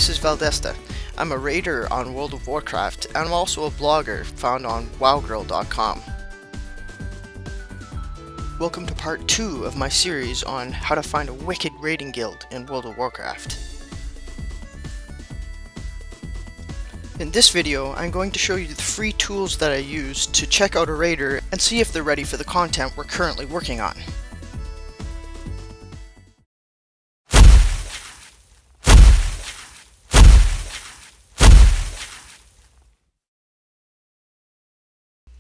this is Valdesta. I'm a raider on World of Warcraft, and I'm also a blogger found on WoWGrrl.com. Welcome to part 2 of my series on how to find a wicked raiding guild in World of Warcraft. In this video, I'm going to show you the free tools that I use to check out a raider and see if they're ready for the content we're currently working on.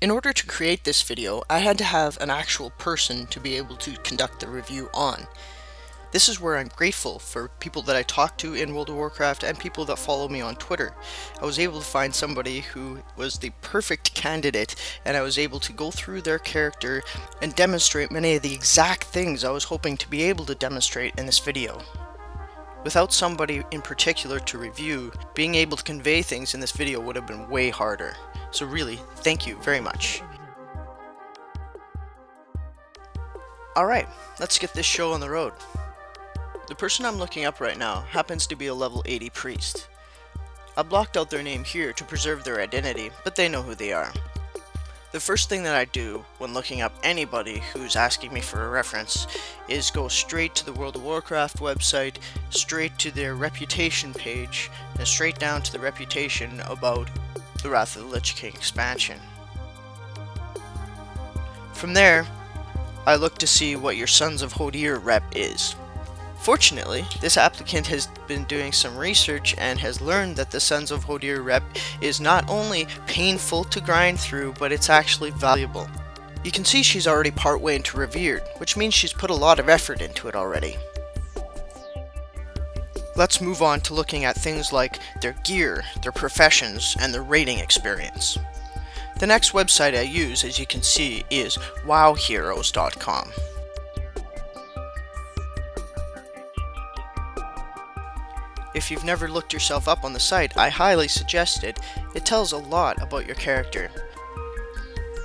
In order to create this video, I had to have an actual person to be able to conduct the review on. This is where I'm grateful for people that I talk to in World of Warcraft and people that follow me on Twitter. I was able to find somebody who was the perfect candidate, and I was able to go through their character and demonstrate many of the exact things I was hoping to be able to demonstrate in this video. Without somebody in particular to review, being able to convey things in this video would have been way harder. So really, thank you very much. Alright, let's get this show on the road. The person I'm looking up right now happens to be a level 80 priest. I blocked out their name here to preserve their identity, but they know who they are. The first thing that I do when looking up anybody who's asking me for a reference is go straight to the World of Warcraft website, straight to their reputation page, and straight down to the reputation about the Wrath of the Lich King expansion. From there, I look to see what your Sons of WoWGrrl rep is. Fortunately, this applicant has been doing some research and has learned that the Sons of WoWGrrl rep is not only painful to grind through, but it's actually valuable. You can see she's already partway into Revered, which means she's put a lot of effort into it already. Let's move on to looking at things like their gear, their professions, and their raiding experience. The next website I use, as you can see, is WoWGrrls.com. If you've never looked yourself up on the site, I highly suggest it. It tells a lot about your character.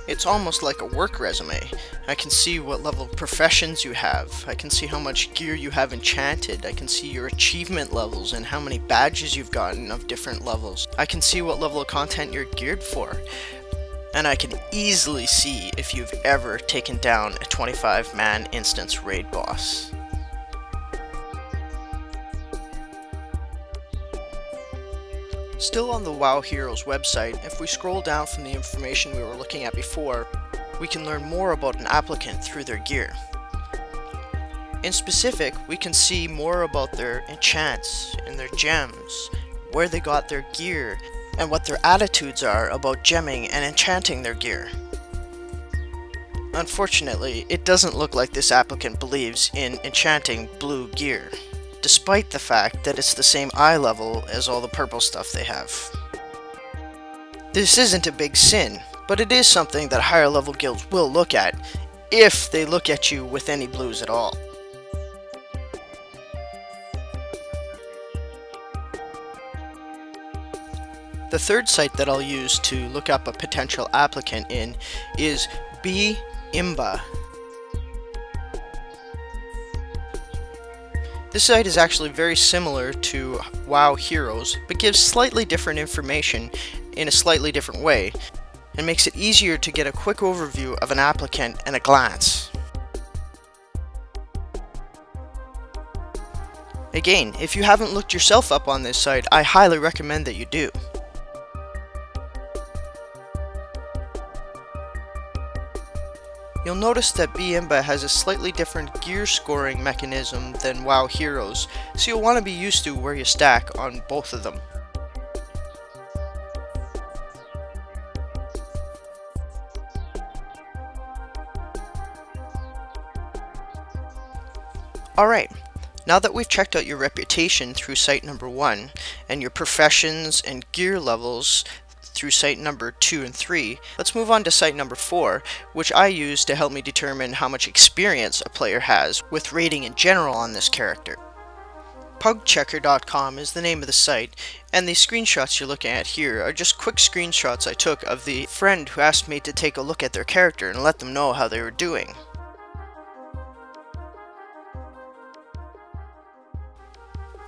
It's almost like a work resume. I can see what level of professions you have. I can see how much gear you have enchanted. I can see your achievement levels and how many badges you've gotten of different levels. I can see what level of content you're geared for. And I can easily see if you've ever taken down a 25-man instance raid boss. Still on the WoWGrrls website, if we scroll down from the information we were looking at before, we can learn more about an applicant through their gear. In specific, we can see more about their enchants and their gems, where they got their gear, and what their attitudes are about gemming and enchanting their gear. Unfortunately, it doesn't look like this applicant believes in enchanting blue gear, despite the fact that it's the same eye level as all the purple stuff they have. This isn't a big sin, but it is something that higher level guilds will look at, if they look at you with any blues at all. The third site that I'll use to look up a potential applicant in is Imba. This site is actually very similar to WoWGrrls, but gives slightly different information in a slightly different way, and makes it easier to get a quick overview of an applicant at a glance. Again, if you haven't looked yourself up on this site, I highly recommend that you do. You'll notice that Imba has a slightly different gear scoring mechanism than WoWGrrls, so you'll want to be used to where you stack on both of them. Alright, now that we've checked out your reputation through site number 1, and your professions and gear levels through site number 2 and 3, let's move on to site number 4, which I use to help me determine how much experience a player has with raiding in general on this character. Pugchecker.com is the name of the site, and the screenshots you're looking at here are just quick screenshots I took of the friend who asked me to take a look at their character and let them know how they were doing.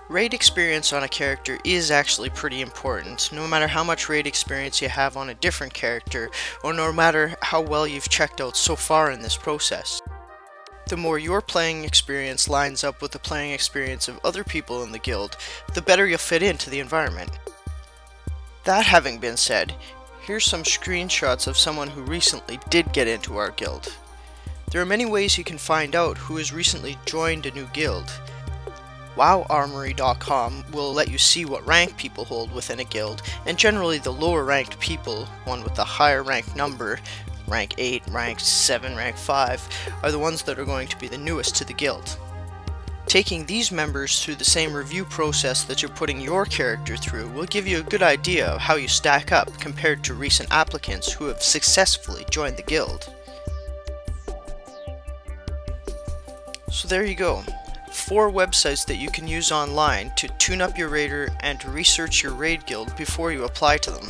Raid experience on a character is actually pretty important, no matter how much raid experience you have on a different character, or no matter how well you've checked out so far in this process. The more your playing experience lines up with the playing experience of other people in the guild, the better you'll fit into the environment. That having been said, here's some screenshots of someone who recently did get into our guild. There are many ways you can find out who has recently joined a new guild. WoWGrrl will let you see what rank people hold within a guild, and generally the lower ranked people, one with the higher rank number, rank 8, rank 7, rank 5, are the ones that are going to be the newest to the guild. Taking these members through the same review process that you're putting your character through will give you a good idea of how you stack up compared to recent applicants who have successfully joined the guild. So there you go. 4 websites that you can use online to tune up your raider and to research your raid guild before you apply to them.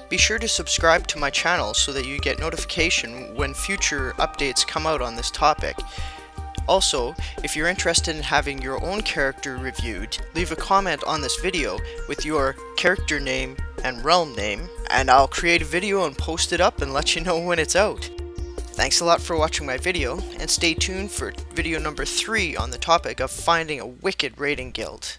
Be sure to subscribe to my channel so that you get notification when future updates come out on this topic. Also, if you're interested in having your own character reviewed, leave a comment on this video with your character name and realm name, and I'll create a video and post it up and let you know when it's out. Thanks a lot for watching my video, and stay tuned for video number 3 on the topic of finding a wicked raiding guild.